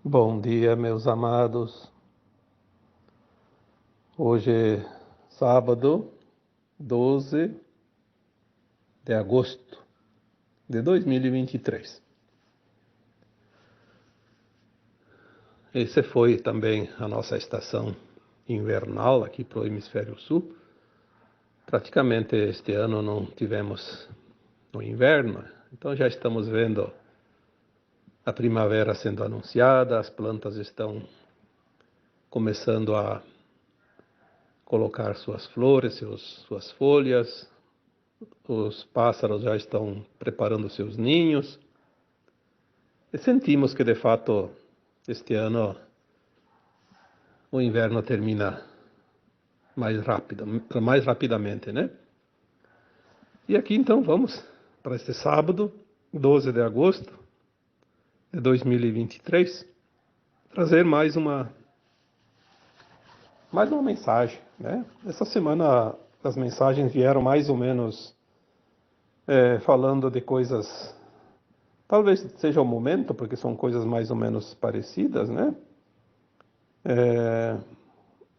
Bom dia, meus amados. Hoje é sábado, 12 de agosto de 2023. Esse foi também a nossa estação invernal aqui para o Hemisfério Sul. Praticamente este ano não tivemos o inverno, então já estamos vendo a primavera sendo anunciada, as plantas estão começando a colocar suas flores, suas folhas, os pássaros já estão preparando seus ninhos e sentimos que de fato este ano o inverno termina mais rapidamente, né? E aqui então vamos para este sábado, 12 de agosto de 2023, trazer mais uma mensagem, né? Essa semana as mensagens vieram mais ou menos falando de coisas. Talvez seja o momento, porque são coisas mais ou menos parecidas, né?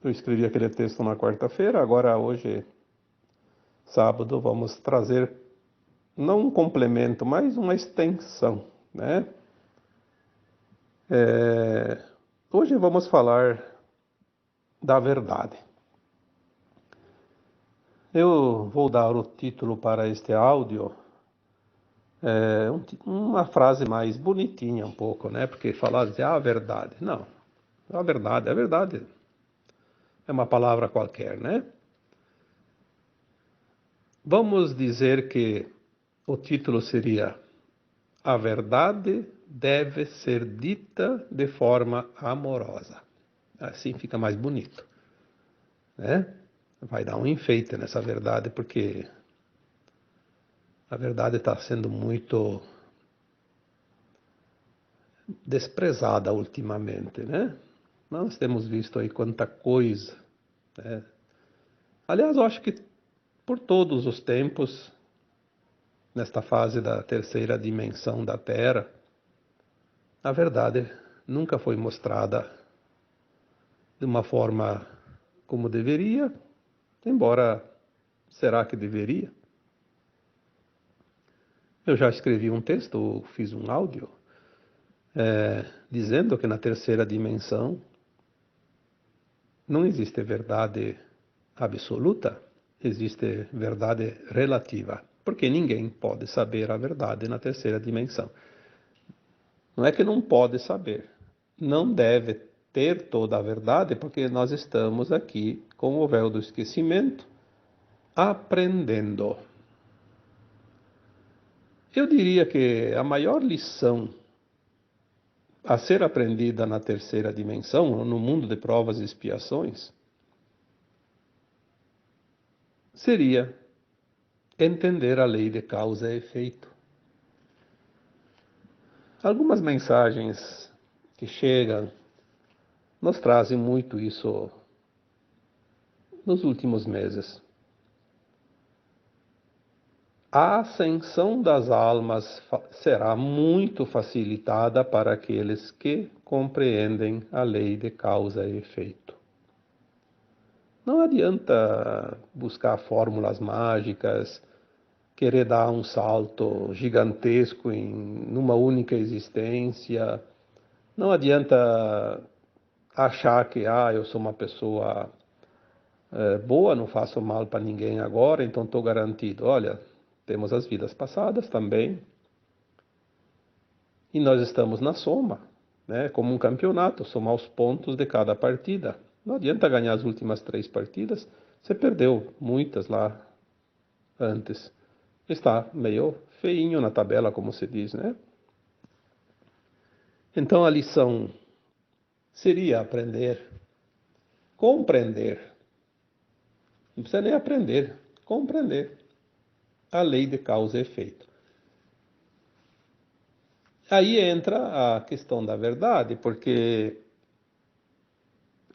Eu escrevi aquele texto na quarta-feira, agora hoje, sábado, vamos trazer não um complemento, mas uma extensão, né? Hoje vamos falar da verdade. Eu vou dar o título para este áudio, uma frase mais bonitinha um pouco, né? Porque falar de a verdade, não. A verdade é uma palavra qualquer, né? Vamos dizer que o título seria A verdade deve ser dita de forma amorosa. Assim fica mais bonito, né? Vai dar um enfeite nessa verdade, porque a verdade está sendo muito desprezada ultimamente, né? Nós temos visto aí quanta coisa, né? Aliás, eu acho que por todos os tempos, nesta fase da terceira dimensão da Terra, a verdade nunca foi mostrada de uma forma como deveria, embora será que deveria? Eu já escrevi um texto, fiz um áudio, dizendo que na terceira dimensão não existe verdade absoluta, existe verdade relativa, porque ninguém pode saber a verdade na terceira dimensão. Não é que não pode saber, não deve ter toda a verdade, porque nós estamos aqui com o véu do esquecimento, aprendendo. Eu diria que a maior lição a ser aprendida na terceira dimensão, no mundo de provas e expiações, seria entender a lei de causa e efeito. Algumas mensagens que chegam nos trazem muito isso nos últimos meses. A ascensão das almas será muito facilitada para aqueles que compreendem a lei de causa e efeito. Não adianta buscar fórmulas mágicas, querer dar um salto gigantesco numa única existência. Não adianta achar que eu sou uma pessoa boa, não faço mal para ninguém agora, então estou garantido. Olha, temos as vidas passadas também, e nós estamos na soma, né? Como um campeonato, somar os pontos de cada partida. Não adianta ganhar as últimas 3 partidas, você perdeu muitas lá antes. Está meio feinho na tabela, como se diz, né? Então a lição seria aprender, compreender. Não precisa nem aprender, compreender a lei de causa e efeito. Aí entra a questão da verdade, porque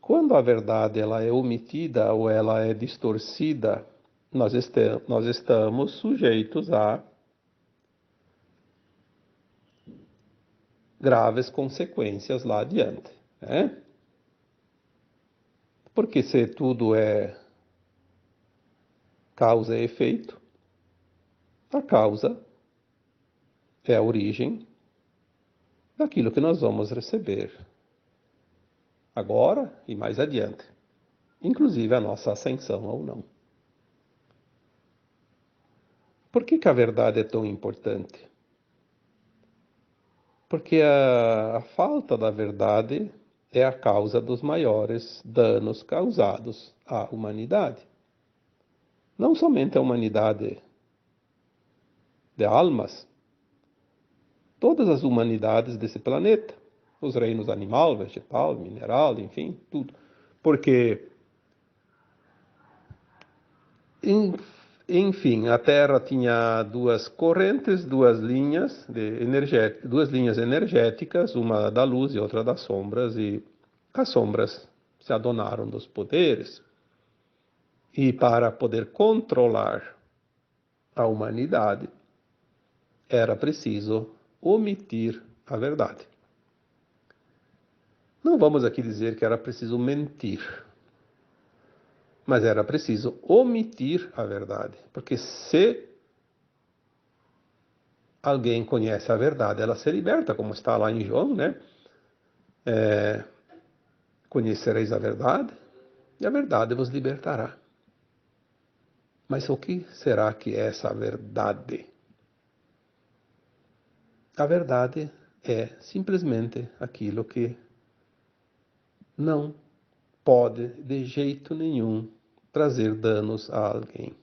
quando a verdade ela é omitida ou ela é distorcida, nós estamos sujeitos a graves consequências lá adiante, né? Porque se tudo é causa e efeito, a causa é a origem daquilo que nós vamos receber agora e mais adiante, inclusive a nossa ascensão ou não. Por que a verdade é tão importante? Porque a falta da verdade é a causa dos maiores danos causados à humanidade. Não somente a humanidade de almas, todas as humanidades desse planeta, os reinos animal, vegetal, mineral, enfim, tudo. Porque, enfim, a Terra tinha duas correntes, duas linhas energéticas, uma da luz e outra das sombras, e as sombras se adonaram dos poderes. E para poder controlar a humanidade, era preciso omitir a verdade. Não vamos aqui dizer que era preciso mentir, mas era preciso omitir a verdade. Porque se alguém conhece a verdade, ela se liberta, como está lá em João, né? Conhecereis a verdade, e a verdade vos libertará. Mas o que será que é essa verdade? A verdade é simplesmente aquilo que não pode, de jeito nenhum, trazer danos a alguém.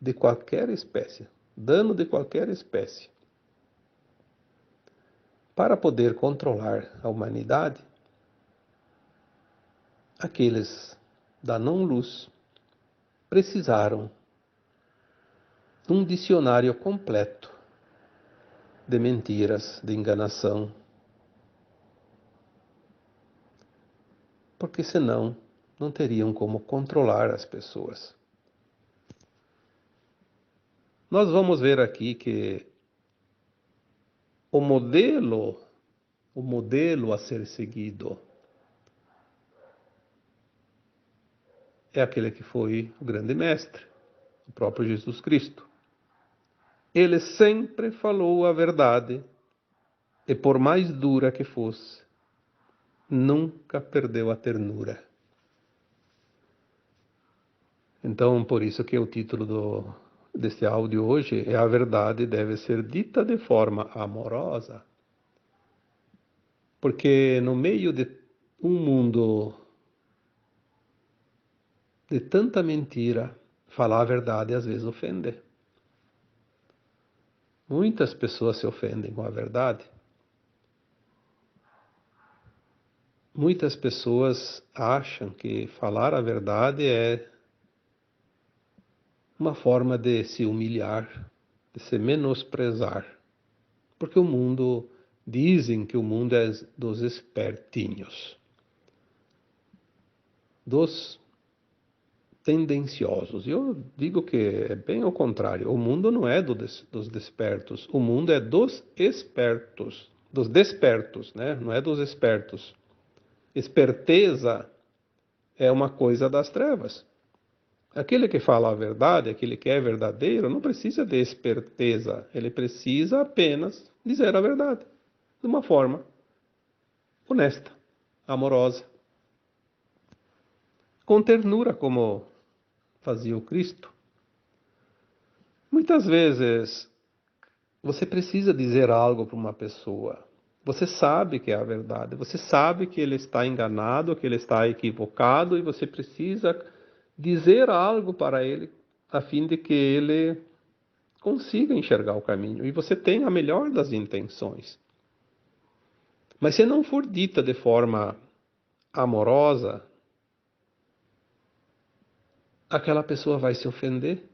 De qualquer espécie. Dano de qualquer espécie. Para poder controlar a humanidade, aqueles da não-luz precisaram de um dicionário completo de mentiras, de enganação, porque senão não teriam como controlar as pessoas. Nós vamos ver aqui que o modelo a ser seguido é aquele que foi o grande mestre, o próprio Jesus Cristo. Ele sempre falou a verdade e, por mais dura que fosse, nunca perdeu a ternura. Então, por isso que o título deste áudio hoje é A Verdade Deve Ser Dita de Forma Amorosa. Porque no meio de um mundo de tanta mentira, falar a verdade às vezes ofende. Muitas pessoas se ofendem com a verdade. Muitas pessoas acham que falar a verdade é uma forma de se humilhar, de se menosprezar. Porque dizem que o mundo é dos espertinhos, dos tendenciosos. Eu digo que é bem ao contrário. O mundo não é dos despertos. O mundo é dos espertos. Dos despertos, né? Não é dos espertos. Esperteza é uma coisa das trevas. Aquele que fala a verdade, aquele que é verdadeiro, não precisa de esperteza. Ele precisa apenas dizer a verdade. De uma forma honesta, amorosa. Com ternura, como fazia o Cristo. Muitas vezes você precisa dizer algo para uma pessoa. Você sabe que é a verdade, você sabe que ele está enganado, que ele está equivocado e você precisa dizer algo para ele a fim de que ele consiga enxergar o caminho. E você tem a melhor das intenções. Mas se não for dita de forma amorosa, aquela pessoa vai se ofender.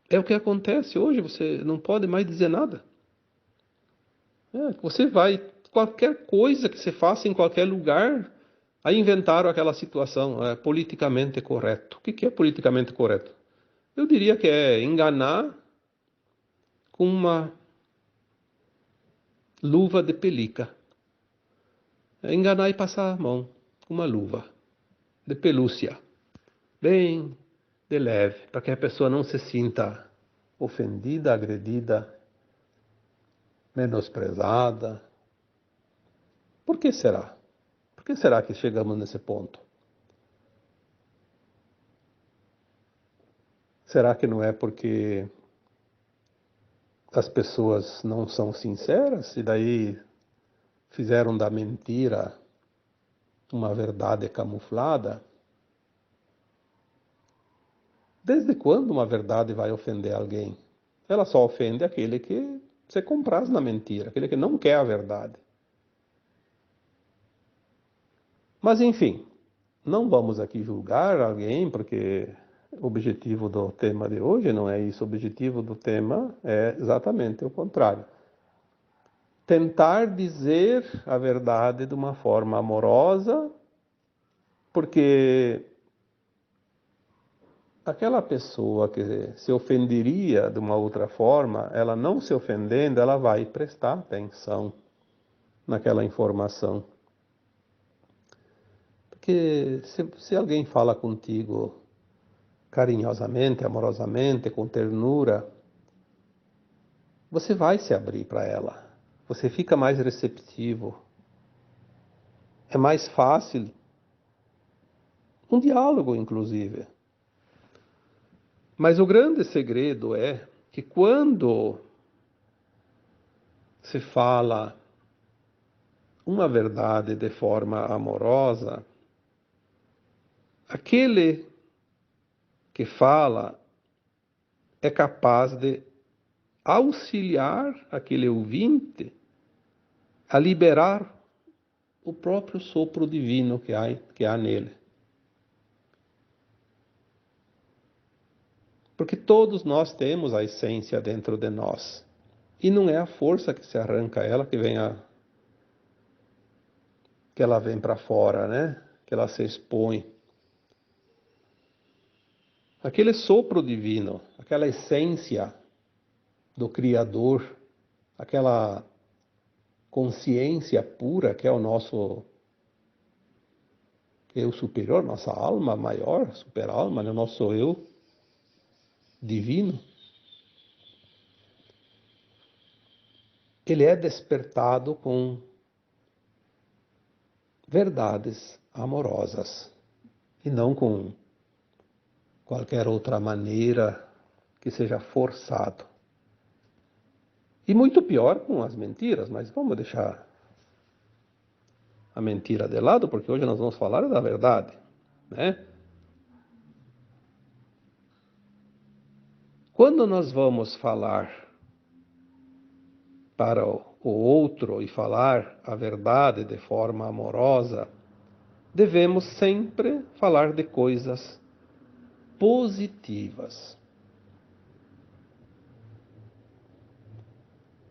É o que acontece hoje, você não pode mais dizer nada. Você vai, qualquer coisa que você faça em qualquer lugar, aí inventaram aquela situação, politicamente correto. O que é politicamente correto? Eu diria que é enganar com uma luva de pelica. É enganar e passar a mão com uma luva de pelúcia, bem de leve, para que a pessoa não se sinta ofendida, agredida, menosprezada. Por que será? Por que será que chegamos nesse ponto? Será que não é porque as pessoas não são sinceras e daí fizeram da mentira uma verdade camuflada? Desde quando uma verdade vai ofender alguém? Ela só ofende aquele que se compraz na mentira, aquele que não quer a verdade. Mas enfim, não vamos aqui julgar alguém, porque o objetivo do tema de hoje não é isso. O objetivo do tema é exatamente o contrário. Tentar dizer a verdade de uma forma amorosa, porque aquela pessoa que se ofenderia de uma outra forma, ela não se ofendendo, ela vai prestar atenção naquela informação. Porque se alguém fala contigo carinhosamente, amorosamente, com ternura, você vai se abrir para ela. Você fica mais receptivo. É mais fácil um diálogo, inclusive. Mas o grande segredo é que quando se fala uma verdade de forma amorosa, aquele que fala é capaz de auxiliar aquele ouvinte a liberar o próprio sopro divino que há nele. Porque todos nós temos a essência dentro de nós. E não é a força que se arranca ela que ela vem para fora, né? Que ela se expõe. Aquele sopro divino, aquela essência do Criador, aquela consciência pura que é o nosso eu superior, nossa alma maior, super-alma, né? O nosso eu divino, ele é despertado com verdades amorosas e não com qualquer outra maneira que seja forçado. E muito pior com as mentiras, mas vamos deixar a mentira de lado, porque hoje nós vamos falar da verdade, né? Quando nós vamos falar para o outro e falar a verdade de forma amorosa, devemos sempre falar de coisas positivas.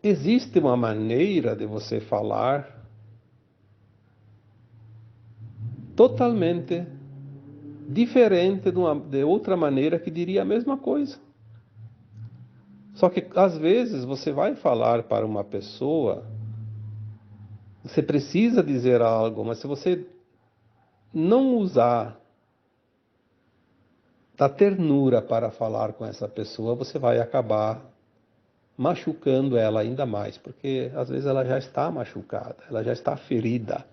Existe uma maneira de você falar totalmente diferente de outra maneira que diria a mesma coisa. Só que às vezes você vai falar para uma pessoa, você precisa dizer algo, mas se você não usar da ternura para falar com essa pessoa, você vai acabar machucando ela ainda mais, porque às vezes ela já está machucada, ela já está ferida.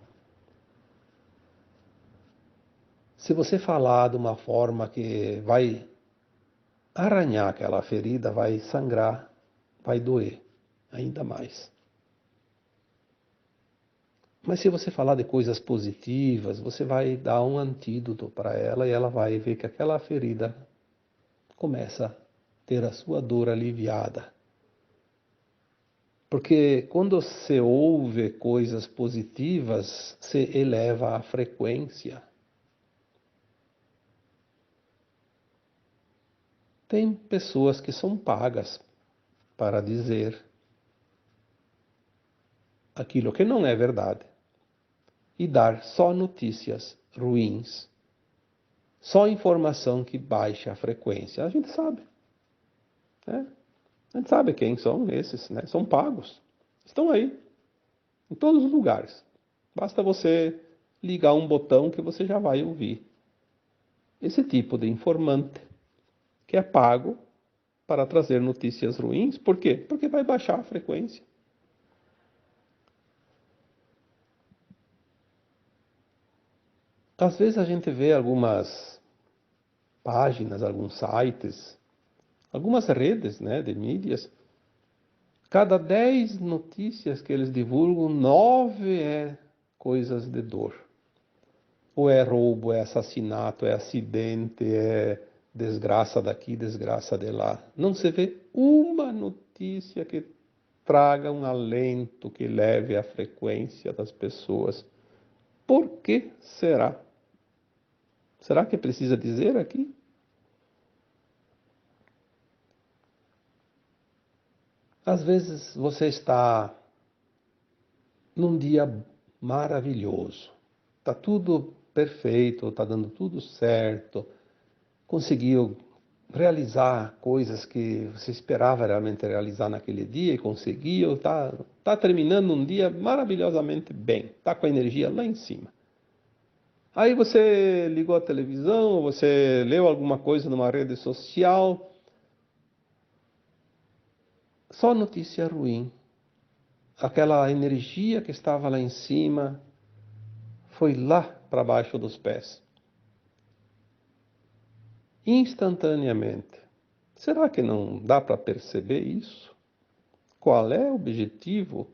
Se você falar de uma forma que vai arranhar aquela ferida, vai sangrar, vai doer ainda mais. Mas se você falar de coisas positivas, você vai dar um antídoto para ela e ela vai ver que aquela ferida começa a ter a sua dor aliviada. Porque quando você ouve coisas positivas, você eleva a frequência. Tem pessoas que são pagas para dizer aquilo que não é verdade e dar só notícias ruins, só informação que baixa a frequência. A gente sabe, né? A gente sabe quem são esses, né? São pagos, estão aí. em todos os lugares. Basta você ligar um botão que você já vai ouvir esse tipo de informante que é pago para trazer notícias ruins. Por quê? Porque vai baixar a frequência. Às vezes a gente vê algumas páginas, alguns sites, algumas redes, né, de mídias. Cada 10 notícias que eles divulgam, 9 é coisas de dor. Ou é roubo, é assassinato, é acidente, é desgraça daqui, desgraça de lá. Não se vê uma notícia que traga um alento, que leve a frequência das pessoas. Por que será? Será que precisa dizer aqui? Às vezes você está num dia maravilhoso. Está tudo perfeito, está dando tudo certo. Conseguiu realizar coisas que você esperava realmente realizar naquele dia e conseguiu. Está terminando um dia maravilhosamente bem. Está com a energia lá em cima. Aí você ligou a televisão, ou você leu alguma coisa numa rede social. Só notícia ruim. Aquela energia que estava lá em cima foi lá para baixo dos pés. Instantaneamente. Será que não dá para perceber isso? Qual é o objetivo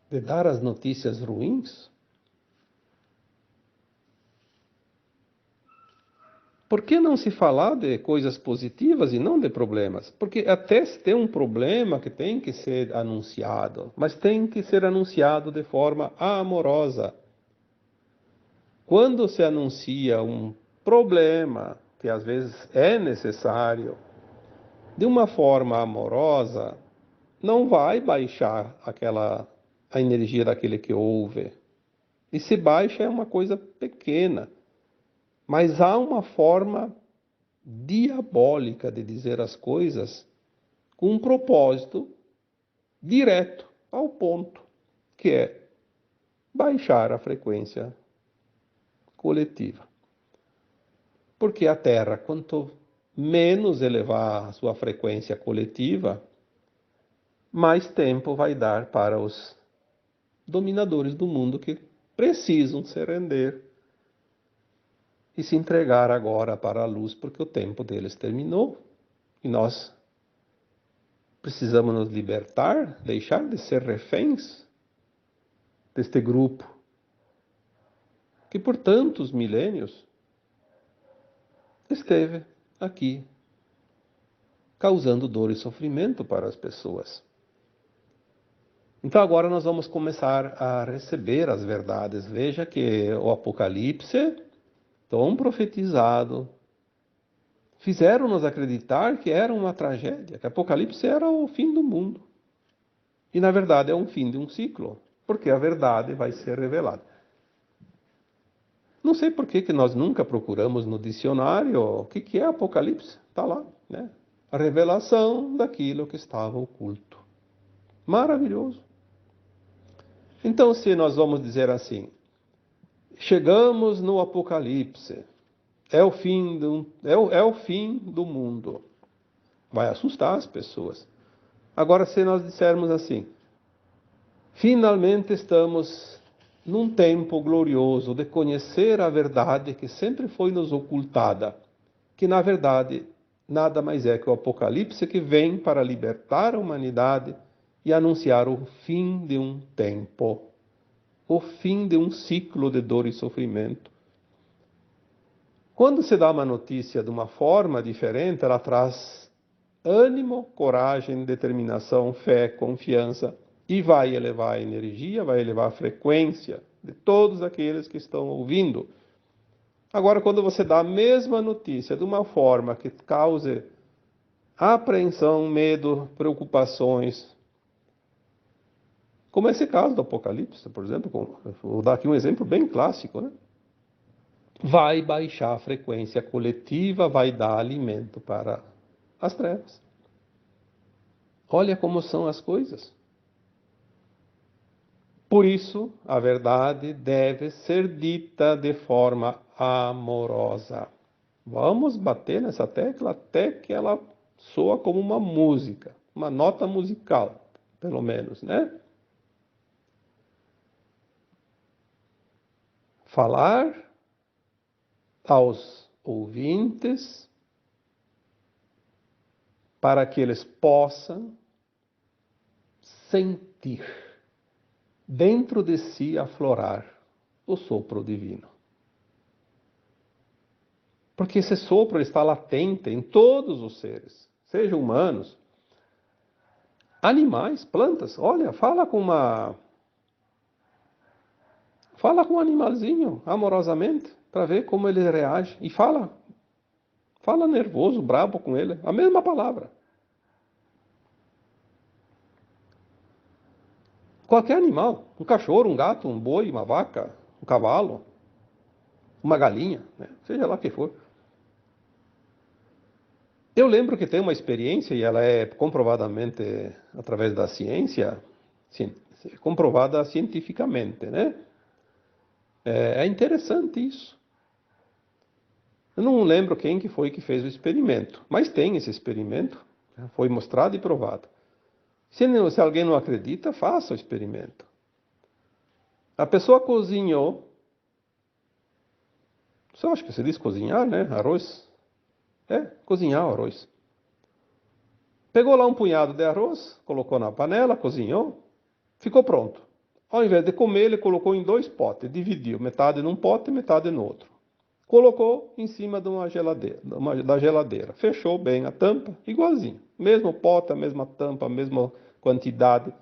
de dar as notícias ruins? Por que não se falar de coisas positivas e não de problemas? Porque até se tem um problema que tem que ser anunciado, mas tem que ser anunciado de forma amorosa. Quando se anuncia um problema, que às vezes é necessário, de uma forma amorosa, não vai baixar a energia daquele que ouve. E se baixa é uma coisa pequena, mas há uma forma diabólica de dizer as coisas com um propósito direto ao ponto, que é baixar a frequência coletiva. Porque a Terra, quanto menos elevar a sua frequência coletiva, mais tempo vai dar para os dominadores do mundo que precisam se render e se entregar agora para a luz, porque o tempo deles terminou. E nós precisamos nos libertar, deixar de ser reféns deste grupo que por tantos milênios esteve aqui causando dor e sofrimento para as pessoas. Então agora nós vamos começar a receber as verdades. Veja que o Apocalipse, tão profetizado, fizeram-nos acreditar que era uma tragédia, que Apocalipse era o fim do mundo. E na verdade é um fim de um ciclo, porque a verdade vai ser revelada. Não sei por que nós nunca procuramos no dicionário o que é Apocalipse. Está lá, né? A revelação daquilo que estava oculto. Maravilhoso. Então, se nós vamos dizer assim, chegamos no Apocalipse, é o fim do mundo. Vai assustar as pessoas. Agora, se nós dissermos assim, finalmente estamos num tempo glorioso de conhecer a verdade que sempre foi nos ocultada, que na verdade nada mais é que o Apocalipse que vem para libertar a humanidade e anunciar o fim de um tempo, o fim de um ciclo de dor e sofrimento. Quando se dá uma notícia de uma forma diferente, ela traz ânimo, coragem, determinação, fé, confiança e vai elevar a energia, vai elevar a frequência de todos aqueles que estão ouvindo. Agora, quando você dá a mesma notícia de uma forma que cause apreensão, medo, preocupações, como esse caso do Apocalipse, por exemplo, vou dar aqui um exemplo bem clássico, né? Vai baixar a frequência coletiva, vai dar alimento para as trevas. Olha como são as coisas. Por isso, a verdade deve ser dita de forma amorosa. Vamos bater nessa tecla até que ela soa como uma música, uma nota musical, pelo menos, né? Falar aos ouvintes para que eles possam sentir dentro de si aflorar o sopro divino. Porque esse sopro está latente em todos os seres, sejam humanos, animais, plantas. Olha, fala com um animalzinho amorosamente para ver como ele reage e fala nervoso, brabo com ele, a mesma palavra. Qualquer animal, um cachorro, um gato, um boi, uma vaca, um cavalo, uma galinha, né? Seja lá o que for. Eu lembro que tem uma experiência, e ela é comprovadamente, através da ciência, comprovada cientificamente, né? É interessante isso. Eu não lembro quem que foi que fez o experimento, mas tem esse experimento, né? Foi mostrado e provado. Se alguém não acredita, faça o experimento. A pessoa cozinhou, só acho que se diz cozinhar, né? Arroz. É, cozinhar o arroz. Pegou lá um punhado de arroz, colocou na panela, cozinhou, ficou pronto. Ao invés de comer, ele colocou em 2 potes, dividiu, metade num pote e metade no outro. Colocou em cima de uma geladeira, da geladeira. Fechou bem a tampa, igualzinho. Mesmo pote, a mesma tampa, a mesma quantidade.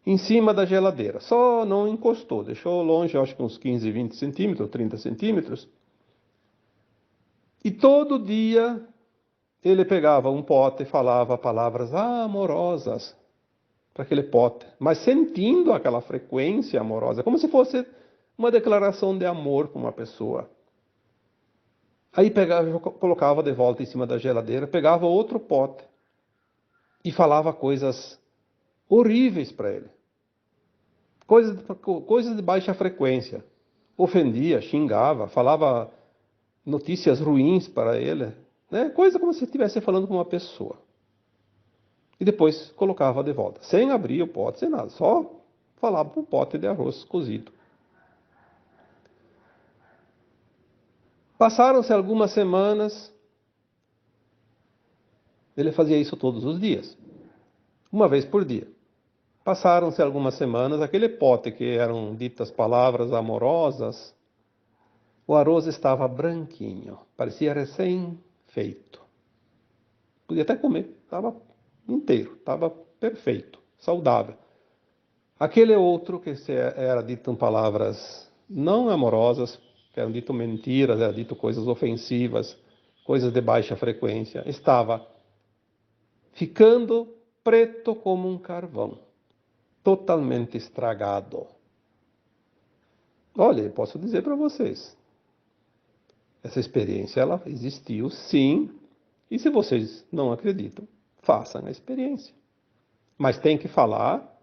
Em cima da geladeira. Só não encostou, deixou longe, acho que uns 15, 20 centímetros, 30 centímetros. E todo dia ele pegava um pote e falava palavras amorosas para aquele pote, mas sentindo aquela frequência amorosa, como se fosse uma declaração de amor para uma pessoa. Aí pegava, colocava de volta em cima da geladeira, pegava outro pote e falava coisas horríveis para ele. Coisas de baixa frequência. Ofendia, xingava, falava notícias ruins para ele, né? Coisa como se estivesse falando com uma pessoa. E depois colocava de volta, sem abrir o pote, sem nada, só falava para um pote de arroz cozido. Passaram-se algumas semanas, ele fazia isso todos os dias, uma vez por dia. Passaram-se algumas semanas, aquele pote que eram ditas palavras amorosas, o arroz estava branquinho, parecia recém-feito. Podia até comer, estava inteiro, estava perfeito, saudável. Aquele outro que era dito em palavras não amorosas, que eram dito mentiras, eram dito coisas ofensivas, coisas de baixa frequência, estava ficando preto como um carvão, totalmente estragado. Olha, eu posso dizer para vocês, essa experiência ela existiu sim, e se vocês não acreditam, façam a experiência. Mas tem que falar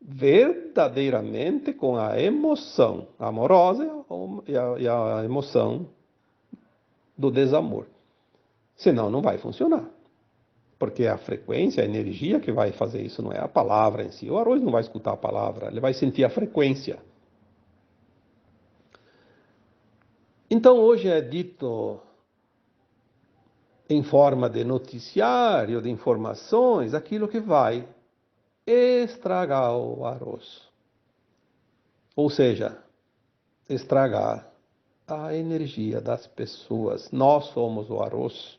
verdadeiramente com a emoção amorosa e a emoção do desamor. Senão não vai funcionar. Porque é a frequência, a energia que vai fazer isso, não é a palavra em si. O arroz não vai escutar a palavra, ele vai sentir a frequência. Então hoje é dito em forma de noticiário, de informações, aquilo que vai estragar o arroz. Ou seja, estragar a energia das pessoas. Nós somos o arroz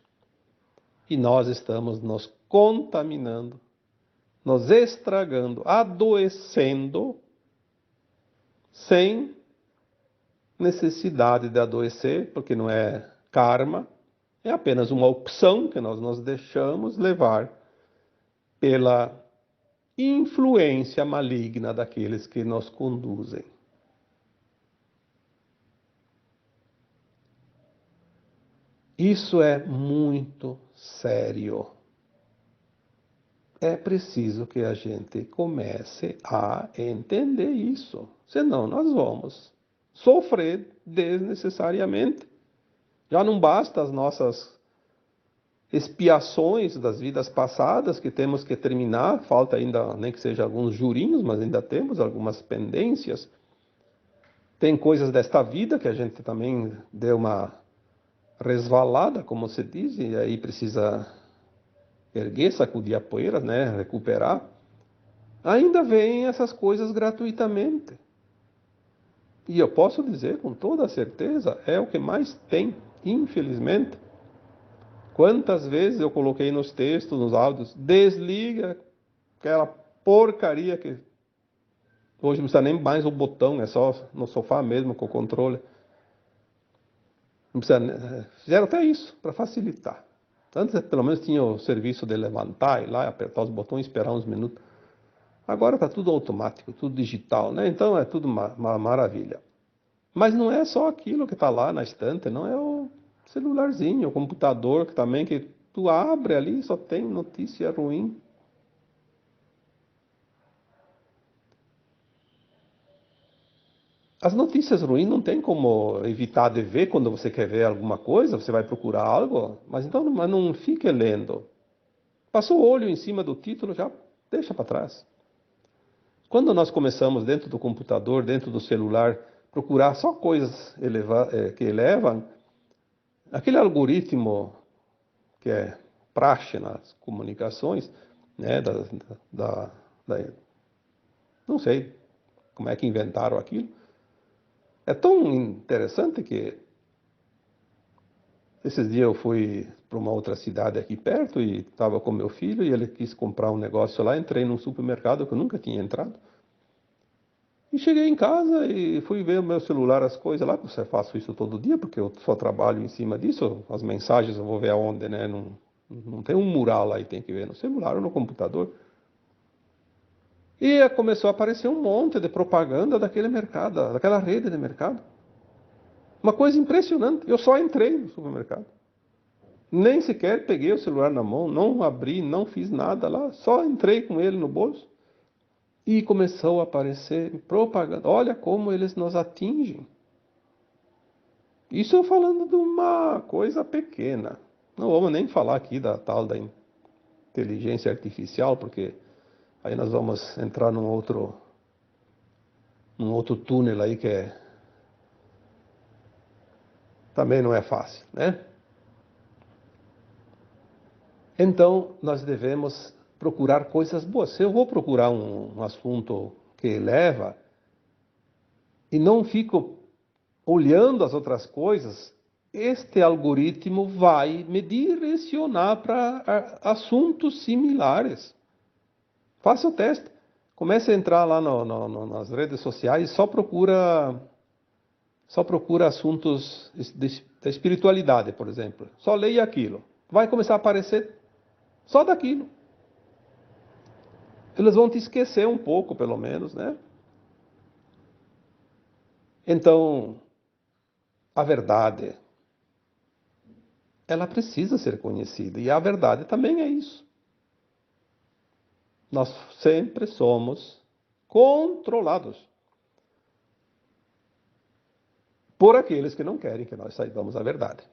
e nós estamos nos contaminando, nos estragando, adoecendo, sem necessidade de adoecer, porque não é karma, é apenas uma opção que nós nos deixamos levar pela influência maligna daqueles que nos conduzem. Isso é muito sério. é preciso que a gente comece a entender isso. Senão nós vamos sofrer desnecessariamente. Já não basta as nossas expiações das vidas passadas que temos que terminar, falta ainda, nem que seja alguns jurinhos, mas ainda temos algumas pendências. Tem coisas desta vida que a gente também deu uma resvalada, como se diz, e aí precisa erguer, sacudir a poeira, né, recuperar. Ainda vêm essas coisas gratuitamente. E eu posso dizer com toda certeza, é o que mais tem, infelizmente. Quantas vezes eu coloquei nos textos, nos áudios, desliga aquela porcaria que hoje não precisa nem mais o botão, é só no sofá mesmo com o controle. Não precisa, fizeram até isso para facilitar. Antes pelo menos tinha o serviço de levantar e lá apertar os botões e esperar uns minutos. Agora está tudo automático, tudo digital, né? Então é tudo uma maravilha. Mas não é só aquilo que está lá na estante, não é o celularzinho, o computador que também que tu abre ali só tem notícia ruim. As notícias ruins não tem como evitar de ver quando você quer ver alguma coisa, você vai procurar algo, mas então mas não fique lendo. Passou o olho em cima do título, já deixa para trás. Quando nós começamos dentro do computador, dentro do celular, procurar só coisas que elevam, aquele algoritmo que é praxe nas comunicações, né, não sei como é que inventaram aquilo, é tão interessante que esses dias eu fui para uma outra cidade aqui perto e estava com meu filho e ele quis comprar um negócio lá, entrei num supermercado que eu nunca tinha entrado. E cheguei em casa e fui ver o meu celular, as coisas lá, porque eu faço isso todo dia, porque eu só trabalho em cima disso, as mensagens eu vou ver aonde, né? Não tem um mural lá e tem que ver no celular ou no computador. E começou a aparecer um monte de propaganda daquele mercado, daquela rede de mercado. Uma coisa impressionante. Eu só entrei no supermercado. Nem sequer peguei o celular na mão, não abri, não fiz nada lá, só entrei com ele no bolso. E começou a aparecer propaganda. Olha como eles nos atingem. Isso eu falando de uma coisa pequena. Não vamos nem falar aqui da tal da inteligência artificial, porque aí nós vamos entrar num outro túnel aí que também não é fácil, né? Então, nós devemos procurar coisas boas. Se eu vou procurar um assunto que eleva e não fico olhando as outras coisas, este algoritmo vai me direcionar para assuntos similares. Faça o teste. Comece a entrar lá nas redes sociais e só procura assuntos da espiritualidade, por exemplo. Só leia aquilo. Vai começar a aparecer só daquilo. Eles vão te esquecer um pouco, pelo menos, né? Então, a verdade, ela precisa ser conhecida. E a verdade também é isso. Nós sempre somos controlados por aqueles que não querem que nós saibamos a verdade.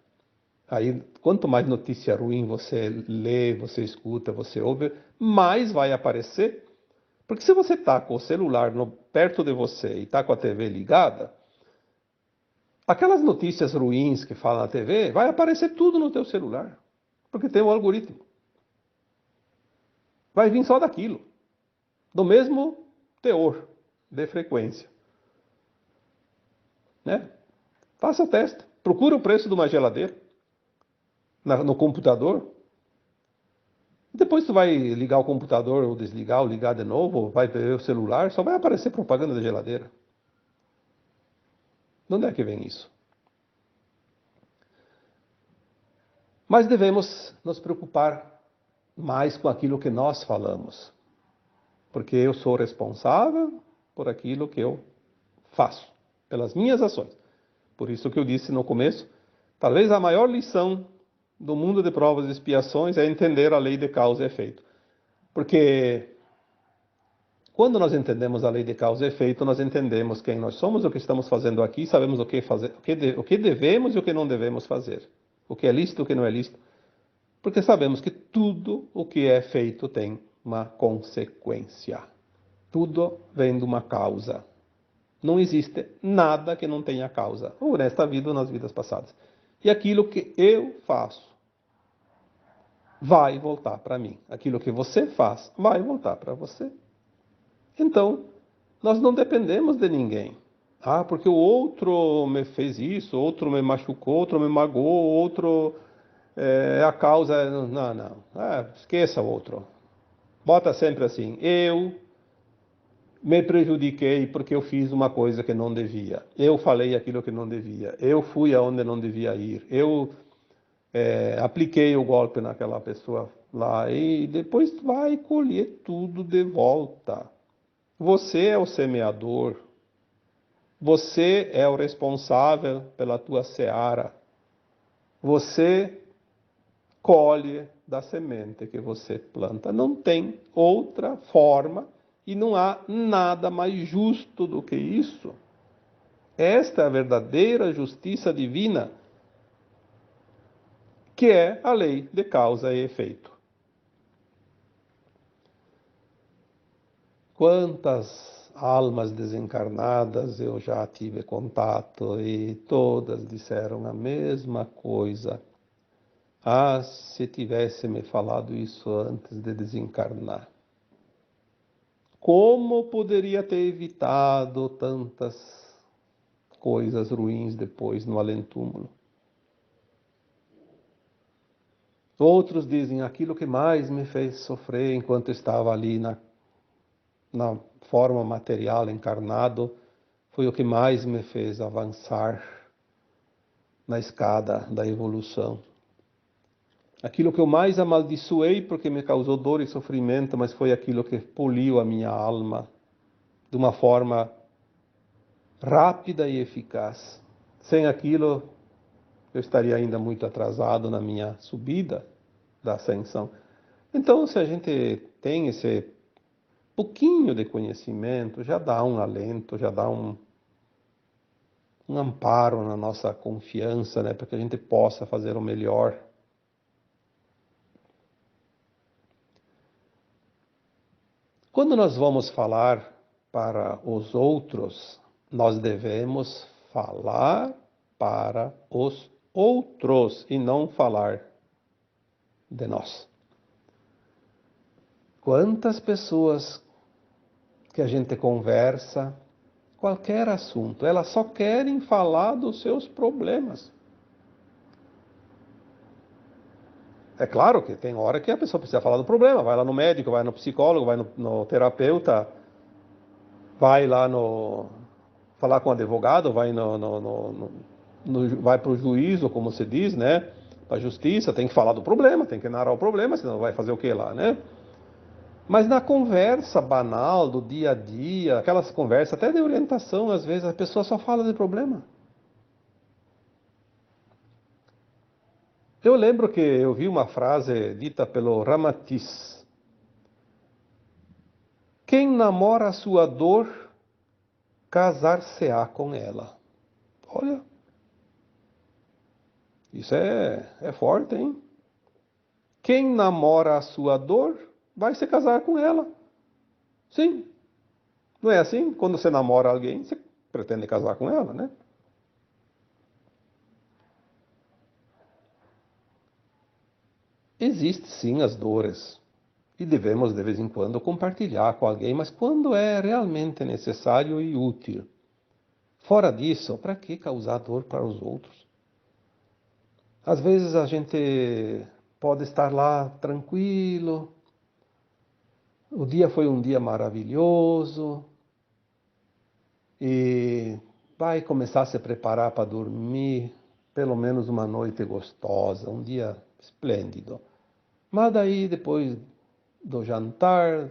Aí, quanto mais notícia ruim você lê, você escuta, você ouve, mais vai aparecer. Porque se você está com o celular perto de você e está com a TV ligada, aquelas notícias ruins que falam na TV, vai aparecer tudo no teu celular. Porque tem um algoritmo. Vai vir só daquilo. Do mesmo teor de frequência. Né? Faça o teste. Procura o preço de uma geladeira no computador. Depois tu vai ligar o computador ou desligar ou ligar de novo, ou vai ver o celular, só vai aparecer propaganda da geladeira. De onde é que vem isso? Mas devemos nos preocupar mais com aquilo que nós falamos. Porque eu sou responsável por aquilo que eu faço, pelas minhas ações. Por isso que eu disse no começo, talvez a maior lição do mundo de provas e expiações é entender a lei de causa e efeito. Porque quando nós entendemos a lei de causa e efeito, nós entendemos quem nós somos, o que estamos fazendo aqui, sabemos o que fazer, o que devemos e o que não devemos fazer. O que é lícito e o que não é lícito. Porque sabemos que tudo o que é feito tem uma consequência. Tudo vem de uma causa. Não existe nada que não tenha causa, ou nesta vida ou nas vidas passadas. E aquilo que eu faço vai voltar para mim. Aquilo que você faz vai voltar para você. Então, nós não dependemos de ninguém. Ah, porque o outro me fez isso, outro me machucou, outro me magoou, outro é a causa. Não, não. Esqueça o outro. Bota sempre assim, eu me prejudiquei porque eu fiz uma coisa que não devia. Eu falei aquilo que não devia. Eu fui aonde não devia ir. Eu apliquei o golpe naquela pessoa lá e depois vai colher tudo de volta. Você é o semeador. Você é o responsável pela tua seara. Você colhe da semente que você planta. Não tem outra forma e não há nada mais justo do que isso. Esta é a verdadeira justiça divina, que é a lei de causa e efeito. Quantas almas desencarnadas eu já tive contato e todas disseram a mesma coisa. Ah, se tivesse me falado isso antes de desencarnar. Como poderia ter evitado tantas coisas ruins depois no além-túmulo? Outros dizem, aquilo que mais me fez sofrer enquanto estava ali na forma material, encarnado, foi o que mais me fez avançar na escada da evolução. Aquilo que eu mais amaldiçoei porque me causou dor e sofrimento, mas foi aquilo que poliu a minha alma de uma forma rápida e eficaz. Sem aquilo, eu estaria ainda muito atrasado na minha subida da ascensão. Então, se a gente tem esse pouquinho de conhecimento, já dá um alento, já dá um amparo na nossa confiança, né, para que a gente possa fazer o melhor. Quando nós vamos falar para os outros, nós devemos falar para os outros e não falar de nós. Quantas pessoas que a gente conversa, qualquer assunto, elas só querem falar dos seus problemas. É claro que tem hora que a pessoa precisa falar do problema, vai lá no médico, vai no psicólogo, vai no terapeuta, vai lá falar com o advogado, vai vai para o juízo, como se diz, né? Para a justiça, tem que falar do problema, tem que narrar o problema, senão vai fazer o que lá, né? Mas na conversa banal do dia a dia, aquelas conversas até de orientação, às vezes a pessoa só fala de problema. Eu lembro que eu vi uma frase dita pelo Ramatiz. Quem namora a sua dor, casar-se-á com ela. Olha, isso é forte, hein? Quem namora a sua dor, vai se casar com ela. Sim, não é assim? Quando você namora alguém, você pretende casar com ela, né? Existem sim as dores e devemos de vez em quando compartilhar com alguém, mas quando é realmente necessário e útil. Fora disso, para que causar dor para os outros? Às vezes a gente pode estar lá tranquilo, o dia foi um dia maravilhoso e vai começar a se preparar para dormir, pelo menos uma noite gostosa, um dia esplêndido. Mas daí, depois do jantar,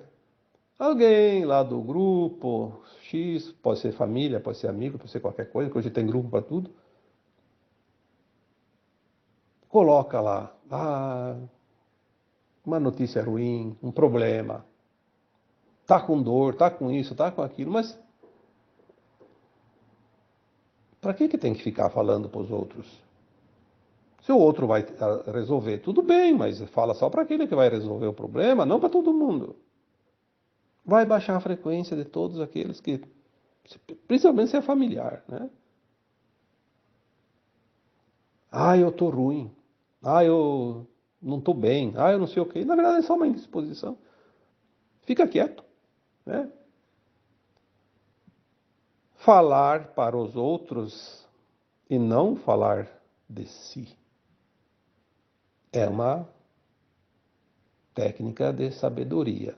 alguém lá do grupo X, pode ser família, pode ser amigo, pode ser qualquer coisa, que hoje tem grupo para tudo, coloca lá, uma notícia ruim, um problema, tá com dor, tá com isso, tá com aquilo, mas para que tem que ficar falando para os outros? Se o outro vai resolver, tudo bem, mas fala só para aquele que vai resolver o problema, não para todo mundo. Vai baixar a frequência de todos aqueles que, principalmente se é familiar, né? Ah, eu tô ruim. Ah, eu não tô bem. Ah, eu não sei o quê. Na verdade é só uma indisposição. Fica quieto, né? Falar para os outros e não falar de si é uma técnica de sabedoria.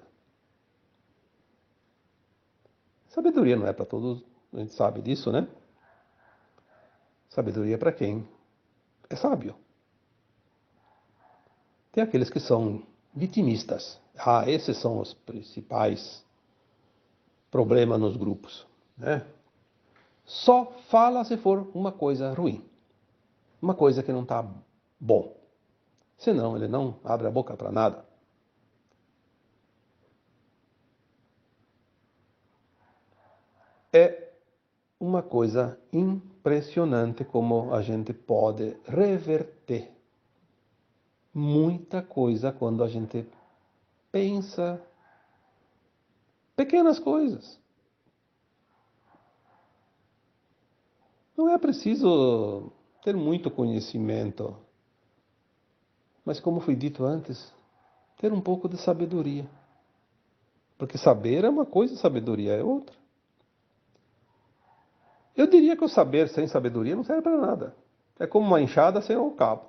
Sabedoria não é para todos, a gente sabe disso, né? Sabedoria é para quem é sábio. Tem aqueles que são vitimistas. Ah, esses são os principais problemas nos grupos, né? Só fala se for uma coisa ruim, uma coisa que não está bom. Senão ele não abre a boca para nada. É uma coisa impressionante como a gente pode reverter muita coisa quando a gente pensa pequenas coisas. Não é preciso ter muito conhecimento, mas como foi dito antes, ter um pouco de sabedoria. Porque saber é uma coisa, sabedoria é outra. Eu diria que o saber sem sabedoria não serve para nada. É como uma enxada sem o cabo.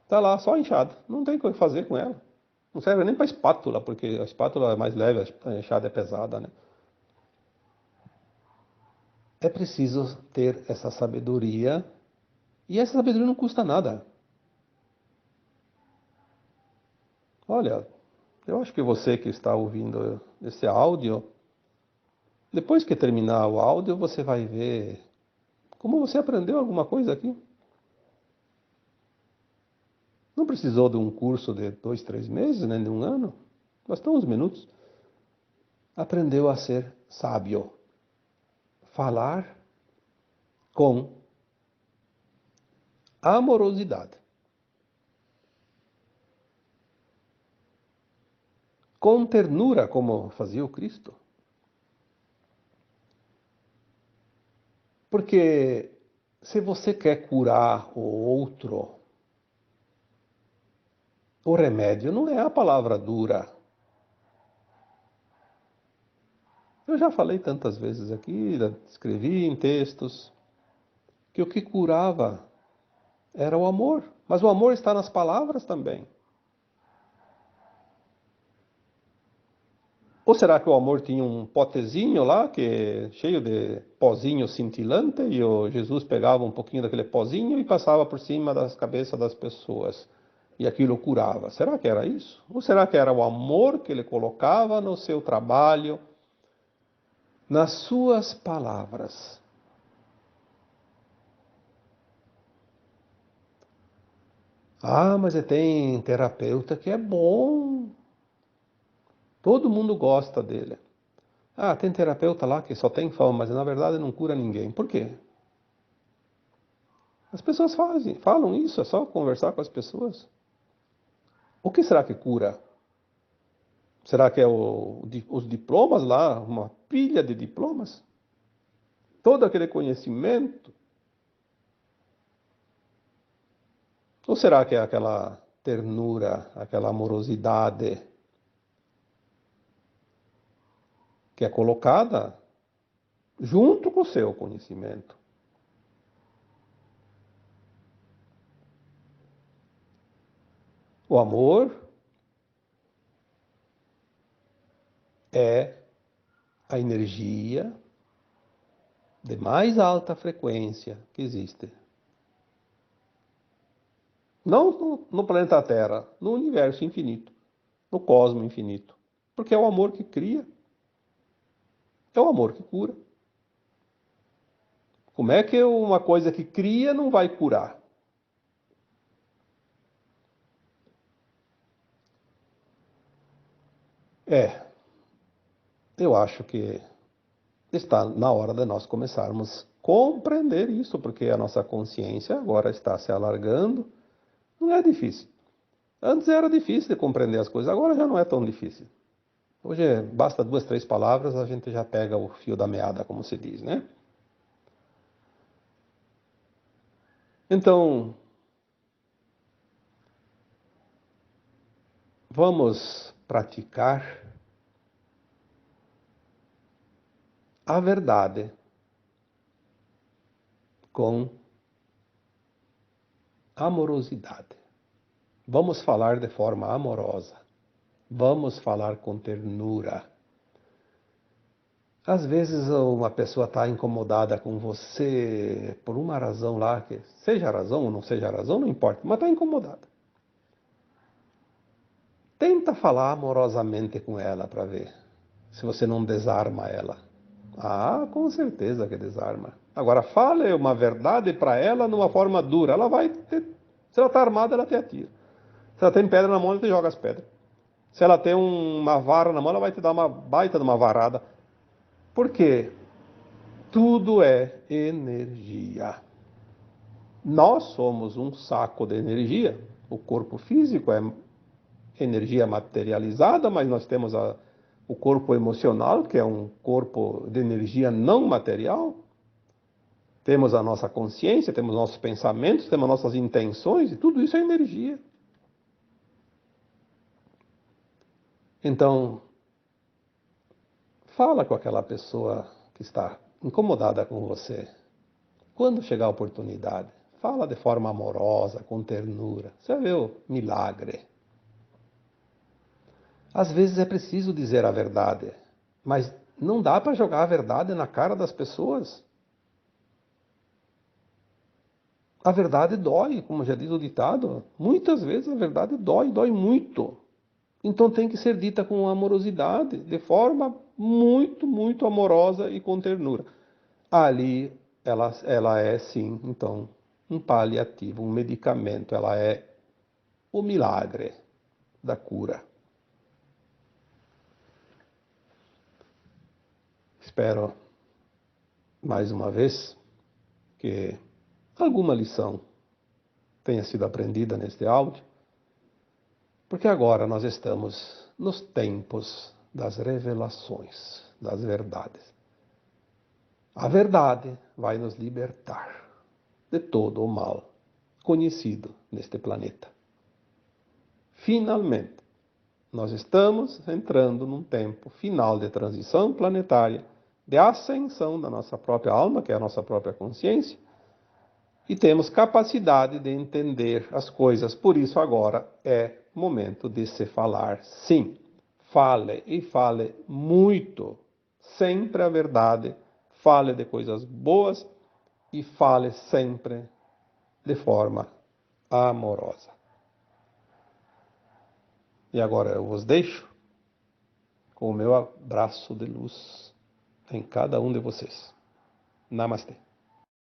Está lá só a enxada, não tem o que fazer com ela. Não serve nem para espátula, porque a espátula é mais leve, a enxada é pesada, né? É preciso ter essa sabedoria, e essa sabedoria não custa nada. Olha, eu acho que você que está ouvindo esse áudio, depois que terminar o áudio, você vai ver como você aprendeu alguma coisa aqui. Não precisou de um curso de 2, 3 meses, nem de um ano. Bastou uns minutos. Aprendeu a ser sábio. Falar com amorosidade. Com ternura, como fazia o Cristo. Porque se você quer curar o outro, o remédio não é a palavra dura. Eu já falei tantas vezes aqui, escrevi em textos, que o que curava era o amor. Mas o amor está nas palavras também. Ou será que o amor tinha um potezinho lá, que cheio de pozinho cintilante, e o Jesus pegava um pouquinho daquele pozinho e passava por cima das cabeças das pessoas, e aquilo curava? Será que era isso? Ou será que era o amor que ele colocava no seu trabalho, nas suas palavras? Ah, mas tem terapeuta que é bom. Todo mundo gosta dele. Ah, tem terapeuta lá que só tem fama, mas na verdade não cura ninguém. Por quê? As pessoas falam isso, é só conversar com as pessoas. O que será que cura? Será que é os diplomas lá, uma pilha de diplomas? Todo aquele conhecimento? Ou será que é aquela ternura, aquela amorosidade que é colocada junto com o seu conhecimento? O amor é a energia de mais alta frequência que existe. Não no planeta Terra, no universo infinito, no cosmos infinito. Porque é o amor que cria, é o amor que cura. Como é que uma coisa que cria não vai curar? É, eu acho que está na hora de nós começarmos a compreender isso, porque a nossa consciência agora está se alargando. Não é difícil. Antes era difícil de compreender as coisas, agora já não é tão difícil. Hoje basta 2, 3 palavras, a gente já pega o fio da meada, como se diz, né? Então, vamos praticar a verdade com amorosidade. Vamos falar de forma amorosa. Vamos falar com ternura. Às vezes uma pessoa está incomodada com você por uma razão lá, que seja razão ou não seja razão, não importa, mas está incomodada. Tenta falar amorosamente com ela para ver se você não desarma ela. Ah, com certeza que desarma. Agora, fale uma verdade para ela numa forma dura. Ela vai ter... Se ela está armada, ela te atira. Se ela tem pedra na mão, ela te joga as pedras. Se ela tem uma vara na mão, ela vai te dar uma baita de uma varada. Por quê? Tudo é energia. Nós somos um saco de energia. O corpo físico é energia materializada, mas nós temos o corpo emocional, que é um corpo de energia não material. Temos a nossa consciência, temos nossos pensamentos, temos nossas intenções, e tudo isso é energia. Então, fala com aquela pessoa que está incomodada com você. Quando chegar a oportunidade, fala de forma amorosa, com ternura. Você vai ver o milagre. Às vezes é preciso dizer a verdade, mas não dá para jogar a verdade na cara das pessoas. A verdade dói, como já diz o ditado. Muitas vezes a verdade dói, dói muito. Então tem que ser dita com amorosidade, de forma muito, muito amorosa e com ternura. Ali ela é sim, então, um paliativo, um medicamento, ela é o milagre da cura. Espero, mais uma vez, que alguma lição tenha sido aprendida neste áudio, porque agora nós estamos nos tempos das revelações, das verdades. A verdade vai nos libertar de todo o mal conhecido neste planeta. Finalmente, nós estamos entrando num tempo final de transição planetária, de ascensão da nossa própria alma, que é a nossa própria consciência, e temos capacidade de entender as coisas. Por isso, agora é momento de se falar sim. Fale e fale muito. Sempre a verdade. Fale de coisas boas e fale sempre de forma amorosa. E agora eu vos deixo com o meu abraço de luz em cada um de vocês. Namastê.